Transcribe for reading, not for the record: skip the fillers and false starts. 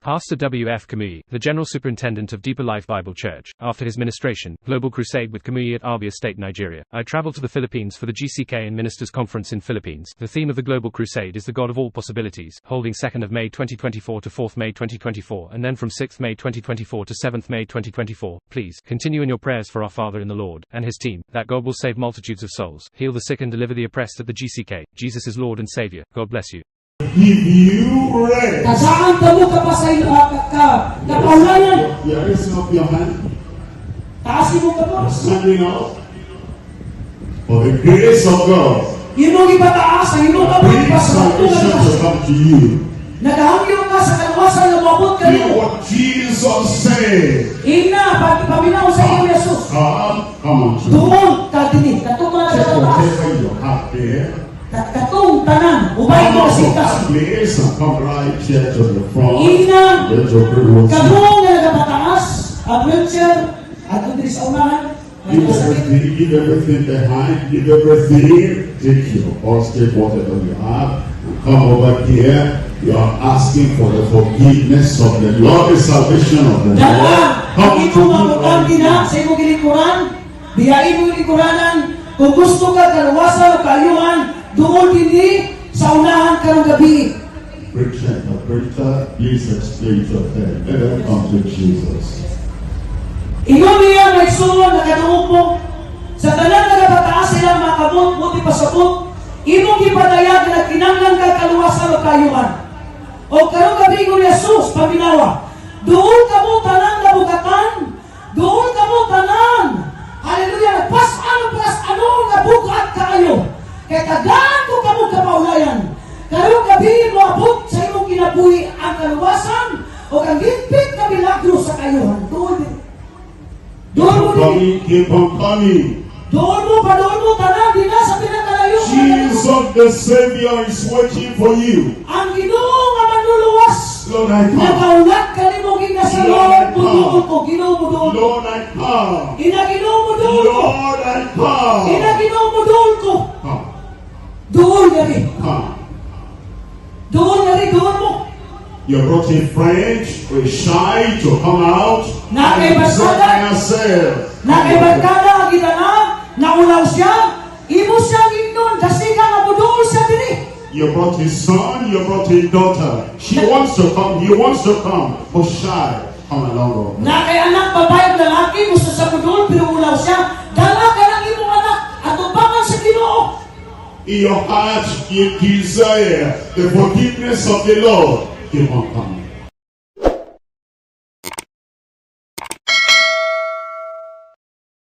Pastor W.F. Kamui, the General Superintendent of Deeper Life Bible Church, after his ministration, Global Crusade with Kamui at Abia State, Nigeria. I traveled to the Philippines for the GCK and Ministers Conference in Philippines. The theme of the Global Crusade is the God of all possibilities, holding 2nd of May 2024 to 4th May 2024, and then from 6th May 2024 to 7th May 2024. Please, continue in your prayers for our Father in the Lord, and his team, that God will save multitudes of souls, heal the sick and deliver the oppressed at the GCK. Jesus is Lord and Savior. God bless you. Give you rest. Kasaan tamo ka pa sa kapaulayan? You are raising up your hand. Taasin mo ka po. Standing up. For the grace of God. Inong ipataas ang inong abot pa sa salvation to come to you. Nagahangyo ka sa kalwasan na mabot ka Hear rin. what Jesus said. Ina, paminaw sa iyo, Jesus. Come on. Doon ka din. Katong na sa Take taas. whatever you have there. Katong tanan. Ubay mo si tas. Place and come right here to the front. Ina, Let your prayer katong na nagapataas. At wheelchair. At doon sa unahan. Give everything behind, give everything, take your purse, take whatever you have, and come over here. You are asking for the forgiveness of the Lord, the salvation of the Lord. Come Hindi to mo mabutan kina sa iyong kilikuran. Biyain mo kilikuranan. Kung gusto ka kalawasan o kaayuhan, doon din sa unahan ka ng gabi. Preacher, please explain to them. Let them come to Jesus. Ingon niya may suwan na kanuog mo. Sa tanan nagapataas sila makabot, buti pasabot. Imong ipadayag na kinanglan ka kaluwasan o kayuhan. O karong gabi ko ni Jesus, paminawa. Doon ka mo tanan nabukatan. Doon ka mo tanan. Hallelujah. Ano nga bukat kaayo. Kaya tagaan ko ka mo kapaulayan. Karong gabi mo abot sa imong kinabuhi ang kaluwasan o ang gitpit na milagro sa kayuhan. Keep on coming. Doon mo tanan, di na sa pinakalayo. Jesus the Savior is waiting for you. Ang Ginoo nga manluluwas. Lord, I come. Nakaulat ka ni mo ginasa Lord, buduot ko, Ginoo mo doon. Lord, I come. Ginoo mo doon ko. Lord, I come. Ginoo mo doon ko. Come. Doon na rin. Come. Doon mo. You brought a friend who is shy to come out. Nakaibarkada. Nakaibarkada ang gitanang. Naulaw siya. Imo siya ginon. Kasi ka nga budoon siya diri. You brought his son, you brought his daughter. She wants to come, he wants to come, but shy. Come along. Nakaianak babae lalaki. Gusto sa budoon pero ulaw siya. Dala ka lang imong anak. At upangan sa Ginoo. In your heart, you desire the forgiveness of the Lord. Keep on coming.